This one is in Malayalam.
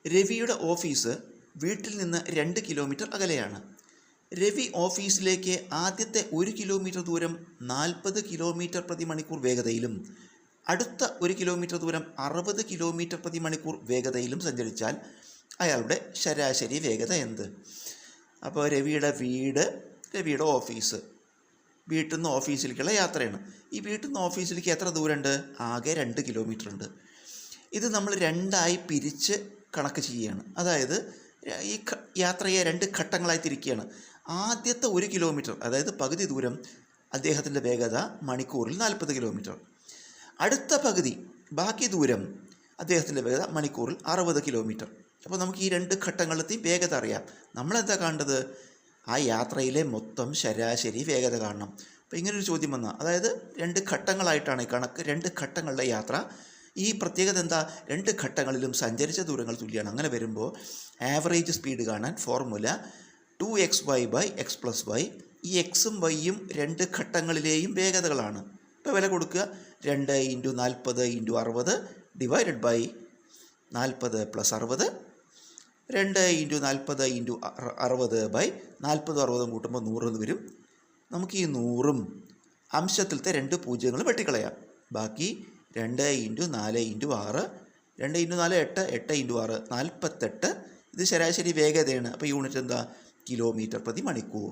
രവിയുടെ ഓഫീസ് വീട്ടിൽ നിന്ന് 2 കിലോമീറ്റർ അകലെയാണ്. രവി ഓഫീസിലേക്ക് ആദ്യത്തെ 1 കിലോമീറ്റർ ദൂരം 40 കിലോമീറ്റർ പ്രതി മണിക്കൂർ വേഗതയിലും അടുത്ത 1 കിലോമീറ്റർ ദൂരം 60 കിലോമീറ്റർ പ്രതി മണിക്കൂർ വേഗതയിലും സഞ്ചരിച്ചാൽ അയാളുടെ ശരാശരി വേഗത എന്ത്? അപ്പോൾ രവിയുടെ വീട്, രവിയുടെ ഓഫീസ്, വീട്ടിൽ നിന്ന് ഓഫീസിലേക്കുള്ള യാത്രയാണ്. ഈ വീട്ടിൽ നിന്ന് ഓഫീസിലേക്ക് എത്ര ദൂരമുണ്ട്? ആകെ 2 കിലോമീറ്റർ ഉണ്ട്. ഇത് നമ്മൾ 2ആയി പിരിച്ച് കണക്ക് ചെയ്യുകയാണ്. അതായത് ഈ യാത്രയെ 2 ഘട്ടങ്ങളായി തിരിക്കുകയാണ്. ആദ്യത്തെ 1 കിലോമീറ്റർ, അതായത് പകുതി ദൂരം, അദ്ദേഹത്തിൻ്റെ വേഗത മണിക്കൂറിൽ 40 കിലോമീറ്റർ. അടുത്ത പകുതി, ബാക്കി ദൂരം, അദ്ദേഹത്തിൻ്റെ വേഗത മണിക്കൂറിൽ 60 കിലോമീറ്റർ. അപ്പോൾ നമുക്ക് ഈ 2 ഘട്ടങ്ങളിലെയും വേഗത അറിയാം. നമ്മളെന്താ കാണേണ്ടത്? ആ യാത്രയിലെ മൊത്തം ശരാശരി വേഗത കാണണം. അപ്പോൾ ഇങ്ങനൊരു ചോദ്യം വന്നാൽ, അതായത് 2 ഘട്ടങ്ങളായിട്ടാണ് ഈ കണക്ക്, 2 ഘട്ടങ്ങളുടെ യാത്ര. ഈ പ്രത്യേകത എന്താ? 2 ഘട്ടങ്ങളിലും സഞ്ചരിച്ച ദൂരങ്ങൾ തുല്യമാണ്. അങ്ങനെ വരുമ്പോൾ ആവറേജ് സ്പീഡ് കാണാൻ ഫോർമുല 2xy/x+y. ഈ എക്സും വൈയും 2 ഘട്ടങ്ങളിലെയും വേഗതകളാണ്. ഇപ്പോൾ വില കൊടുക്കുക 2 × 40 × 60 ഡിവൈഡഡ് ബൈ 40 + 60. 2 × 40 × 60 ബൈ 40 60 കൂട്ടുമ്പോൾ 100 എന്ന് വരും. നമുക്ക് ഈ 100ഉം അംശത്തിലത്തെ 2 പൂജ്യങ്ങൾ വെട്ടിക്കളയാം. ബാക്കി 2 × 4 × 6, 2 × 4 8, 8 × 6 48. ഇത് ശരാശരി വേഗതയാണ്. അപ്പോൾ യൂണിറ്റ് എന്താ? കിലോമീറ്റർ പ്രതി മണിക്കൂർ.